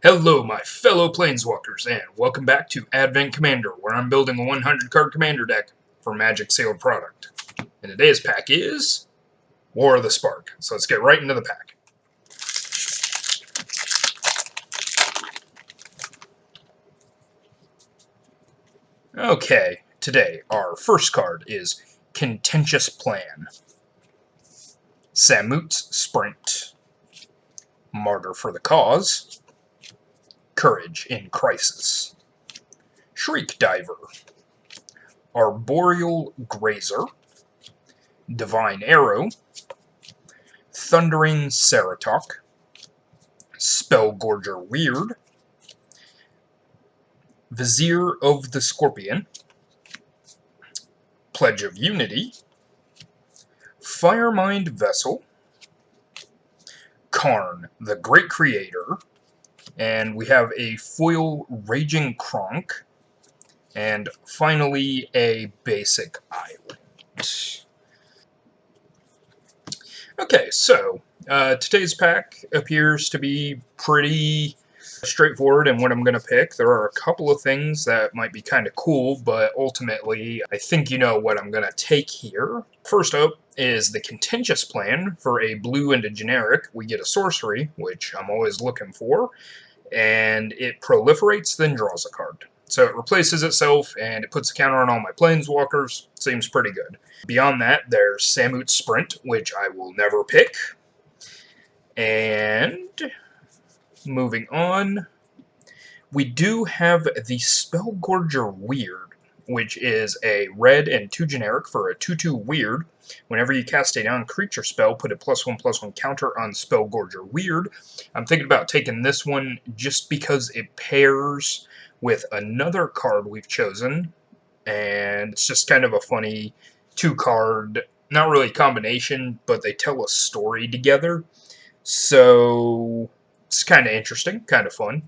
Hello, my fellow Planeswalkers, and welcome back to Advent Commander, where I'm building a 100-card commander deck for Magic sealed product. And today's pack is War of the Spark. So let's get right into the pack. Okay, today our first card is Contentious Plan, Samut's Sprint, Martyr for the Cause, Courage in Crisis, Shriek Diver, Arboreal Grazer, Divine Arrow, Thundering Ceratok, Spellgorger Weird, Vizier of the Scorpion, Pledge of Unity, Firemind Vessel, Karn, the Great Creator, and we have a foil Raging Kronk, and finally a basic island. Okay, so today's pack appears to be pretty straightforward in what I'm going to pick. There are a couple of things that might be kind of cool, but ultimately I think you know what I'm going to take here. First up is the Contentious Plan. For a blue and a generic, we get a sorcery, which I'm always looking for, and it proliferates, then draws a card. So it replaces itself, and it puts a counter on all my Planeswalkers. Seems pretty good. Beyond that, there's Samut's Sprint, which I will never pick. And moving on, we do have the Spellgorger Weird, which is a red and 2 generic for a 2/2 Weird. Whenever you cast a non-creature spell, put a +1/+1 counter on Spellgorger Weird. I'm thinking about taking this one just because it pairs with another card we've chosen, and it's just kind of a funny 2-card, not really combination, but they tell a story together. So it's kind of interesting, kind of fun.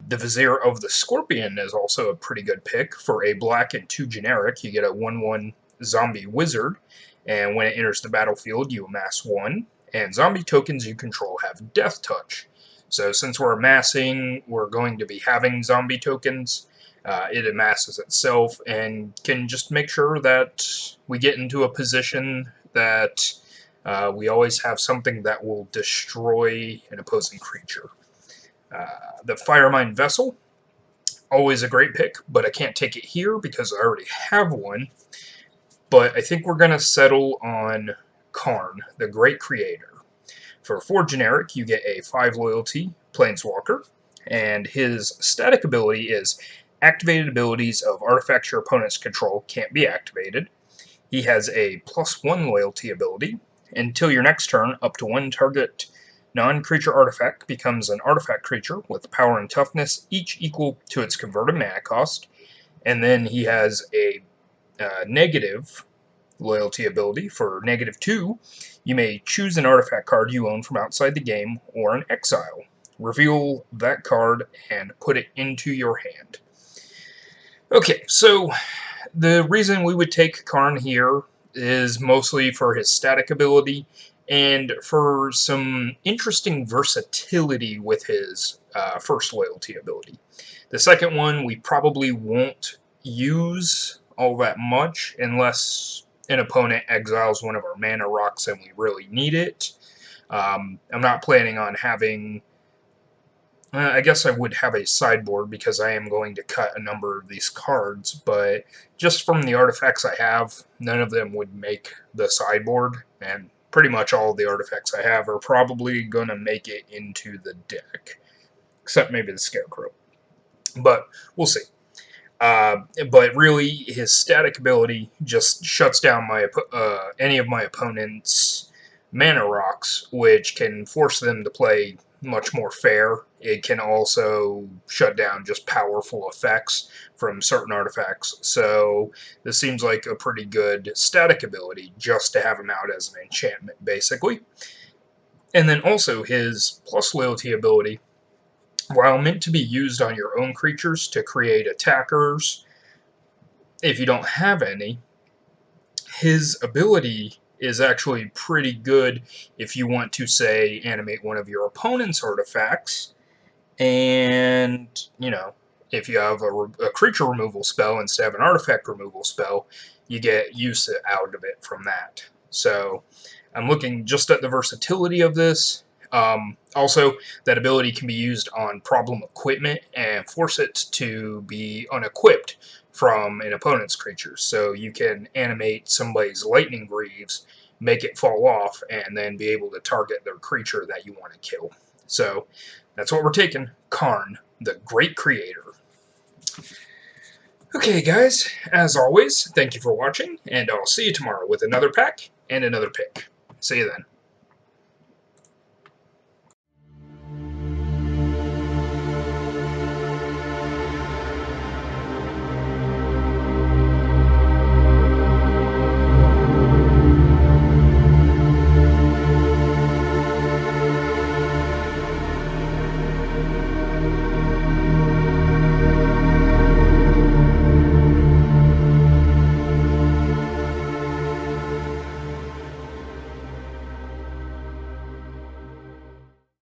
The Vizier of the Scorpion is also a pretty good pick. For a black and 2 generic, you get a 1/1 zombie wizard, and when it enters the battlefield, you amass 1, and zombie tokens you control have Death Touch. So since we're amassing, we're going to be having zombie tokens. It amasses itself and can just make sure that we get into a position that we always have something that will destroy an opposing creature. The Firemind Vessel, always a great pick, but I can't take it here because I already have one. But I think we're going to settle on Karn, the Great Creator. For 4 generic, you get a 5 loyalty Planeswalker, and his static ability is activated abilities of artifacts your opponents control can't be activated. He has a +1 loyalty ability. Until your next turn, up to 1 target non-creature artifact becomes an artifact creature with power and toughness, each equal to its converted mana cost. And then he has a negative loyalty ability. For -2, you may choose an artifact card you own from outside the game or an exile. Reveal that card and put it into your hand. Okay, so the reason we would take Karn here is mostly for his static ability and for some interesting versatility with his first loyalty ability. The second one we probably won't use all that much unless an opponent exiles one of our mana rocks and we really need it. I'm not planning on having... I guess I would have a sideboard because I am going to cut a number of these cards, but just from the artifacts I have, none of them would make the sideboard, and pretty much all the artifacts I have are probably going to make it into the deck, except maybe the Scarecrow. But we'll see. But really, his static ability just shuts down any of my opponent's mana rocks, which can force them to play much more fair. It can also shut down just powerful effects from certain artifacts. So this seems like a pretty good static ability just to have him out as an enchantment, basically. And then also his plus loyalty ability, while meant to be used on your own creatures to create attackers, if you don't have any, his ability is actually pretty good if you want to, say, animate one of your opponent's artifacts, and and, you know, if you have a creature removal spell instead of an artifact removal spell, you get use out of it from that. So I'm looking just at the versatility of this. Also, that ability can be used on problem equipment and force it to be unequipped from an opponent's creature. So you can animate somebody's Lightning Greaves, make it fall off, and then be able to target their creature that you want to kill. So that's what we're taking. Karn, the Great Creator. Okay, guys, as always, thank you for watching, and I'll see you tomorrow with another pack and another pick. See you then.